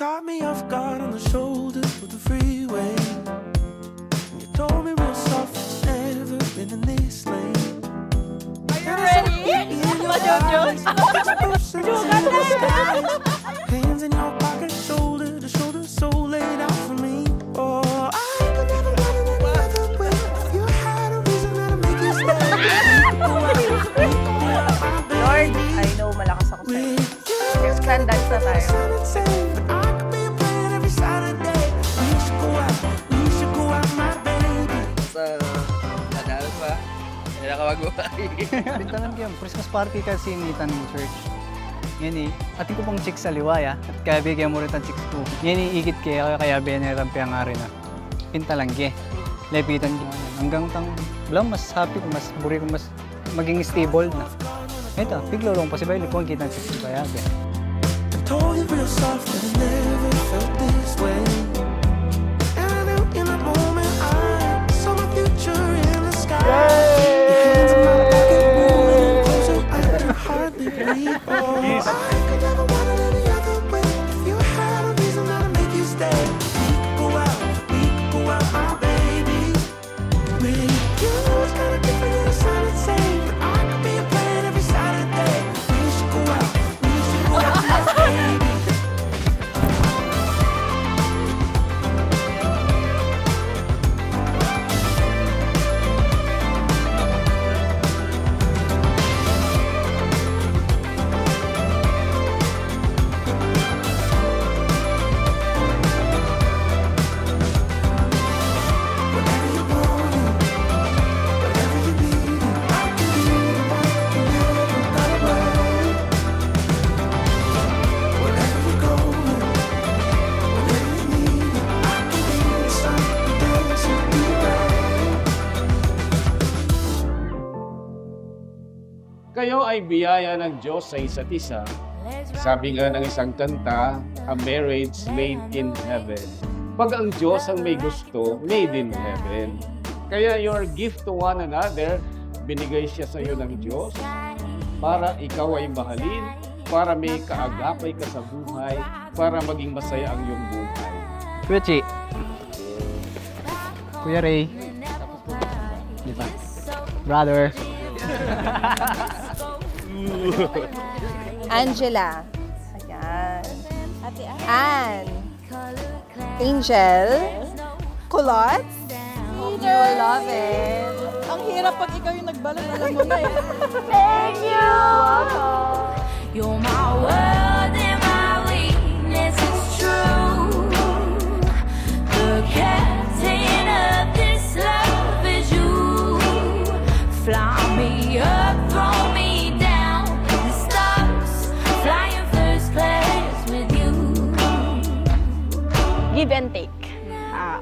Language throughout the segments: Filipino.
caught me off guard on the shoulders of the freeway. You told me real soft, never been in this lane. Are you ready? Hands in your pocket, shoulder to shoulder, so laid out for me. Oh, I could never run in any other way. If you had a reason that'll make you stay. Lord, I know malakas ako sa'yo. Stand dance na tayo. Sa nadal pa, hindi na kawag-wag. Bintalan ko yung Christmas party kasi initan ng church. Yan ating ko pang chicks sa liwaya at kaya bigyan mo rin ang chicks ko. Yan igit kaya beneran pa nga rin na. Pintalan ke. Lepitan ko. Hanggang lang mas happy ko, mas buri ko, mas maging stable na. Ito, piglolong pa si Bailey kung kita ng chicks ko kaya Told you real soft that I never felt this way. And I knew in that moment I saw my future in the sky. Your hands in my pocket, moving closer, I could hardly breathe. Oh, I could never want it any other way. If you had a reason that'll make you stay, we could go out, my baby. With you, it's kinda different than a solid say, but I could be a plan every Saturday. We should go out, my baby. Kayo ay biyaya ng Diyos sa isa't isa. Sabi nga ng isang kanta, a marriage made in heaven. Pag ang Diyos ang may gusto, made in heaven. Kaya your gift to one another, binigay siya sa iyo ng Diyos para ikaw ay mahalin, para may kaagapay ka sa buhay, para maging masaya ang iyong buhay. Kuya Chi. Kuya Ray. Di ba? Brother. Angela. Ayan. Anne. Angel. Kulot. You will love it. Ang hirap pag ikaw yung nagbalot, alam mo na eh. Thank you! You're my world and my weakness, it's true. The captain of this love is you. Fly me up, throw me down to the stars. Flying first class with you. Give and take.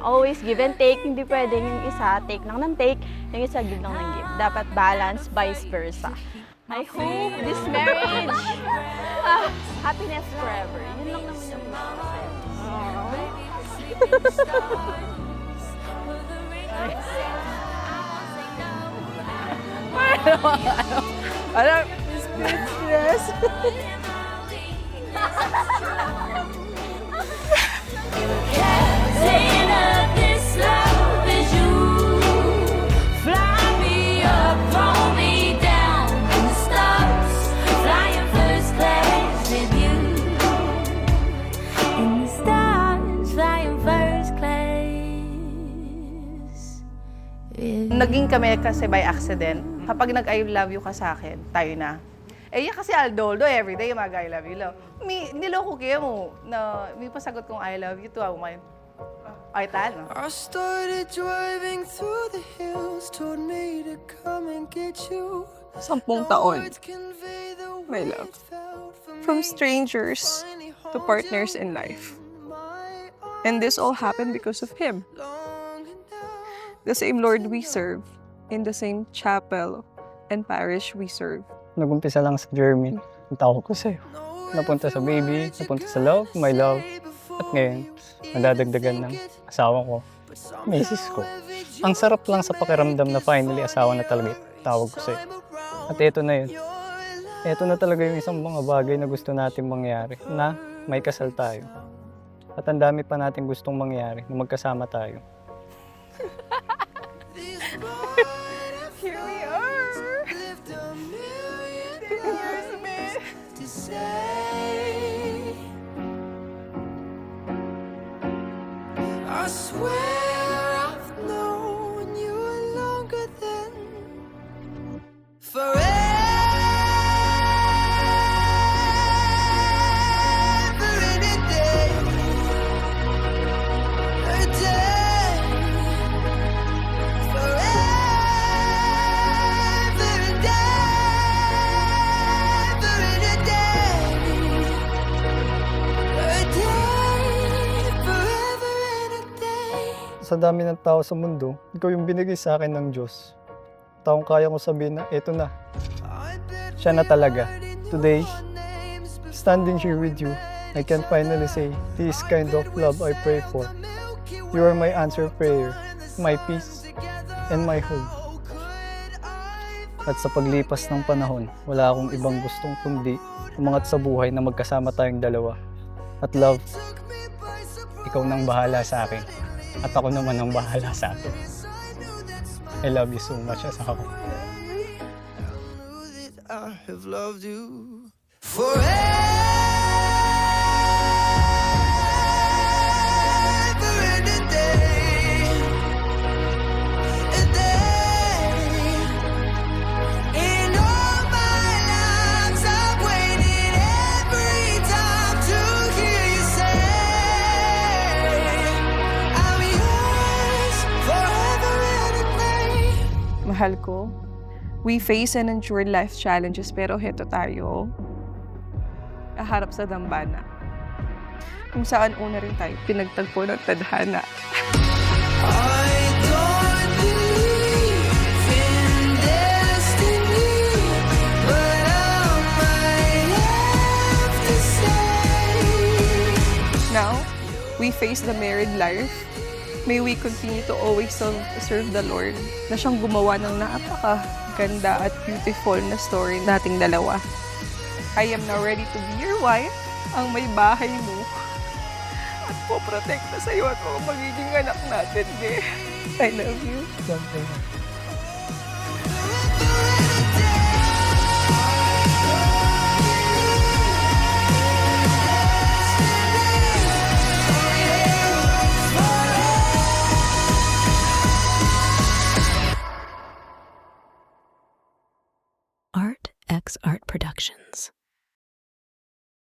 Always give and take. Hindi pwedeng yung isa take lang ng take, yung isa give lang ng give. Dapat balance, vice versa. I hope this marriage, happiness forever. Yun lang naman yung Ano? Yes. Captain of this love is you. Fly me up, throw me down in the stars. Flying first class with you. In the stars, flying first class. Naging kami kasi by accident. Kapag nag-I love you ka sa akin, tayo na. Eh, yan kasi Aldoldo, everyday mag-I love you, love. Niloko kayo mo na may pasagot kong I love you to ako ngayon. Ay, talo. I started driving through the hills, told me to come and get you. 10 taon, my love. From strangers to partners in life. And this all happened because of him. The same Lord we serve, in the same chapel and parish we serve. Nag-umpisa lang sa Jeremy. Ang tawag ko sa'yo. Napunta sa baby, napunta sa love, my love. At ngayon, nadadagdagan ng asawa ko, misis ko. Ang sarap lang sa pakiramdam na finally asawa na talaga tawag ko sa'yo. At eto na yun. Eto na talaga yung isang mga bagay na gusto natin mangyari, na may kasal tayo. At ang dami pa natin gustong mangyari na magkasama tayo. Here we are! lived a million years to say. I swear I've known you longer than forever and a day. A day. Forever and ever and a day. A day. Forever and a day. Sa dami ng tao sa mundo, ikaw yung binigay sa akin ng Diyos. Taong kaya ko sabihin na, eto na. Siya na talaga. Today, standing here with you, I can finally say, this kind of love I pray for. You are my answer prayer, my peace, and my hope. At sa paglipas ng panahon, wala akong ibang gustong kundi umangat sa buhay na magkasama tayong dalawa. At love, ikaw nang bahala sa akin. At ako naman ang bahala sa akin. I love you so much as ako. I have loved you forever and a day. A day. In all my lives I've waited every time to hear you say I'm yours forever and a day. Mahal ko, we face and endure life challenges pero heto tayo. Aharap sa dambana. Kung saan una rin tayo pinagtagpo ng tadhana. I don't believe in destiny, but I might have to say. Now, we face the married life. May we continue to always serve the Lord na siyang gumawa ng napakaganda at beautiful na story nating dalawa. I am now ready to be your wife, ang may bahay mo. At poprotekta sa'yo at mga magiging anak natin, be. I love you. Art X Art Productions.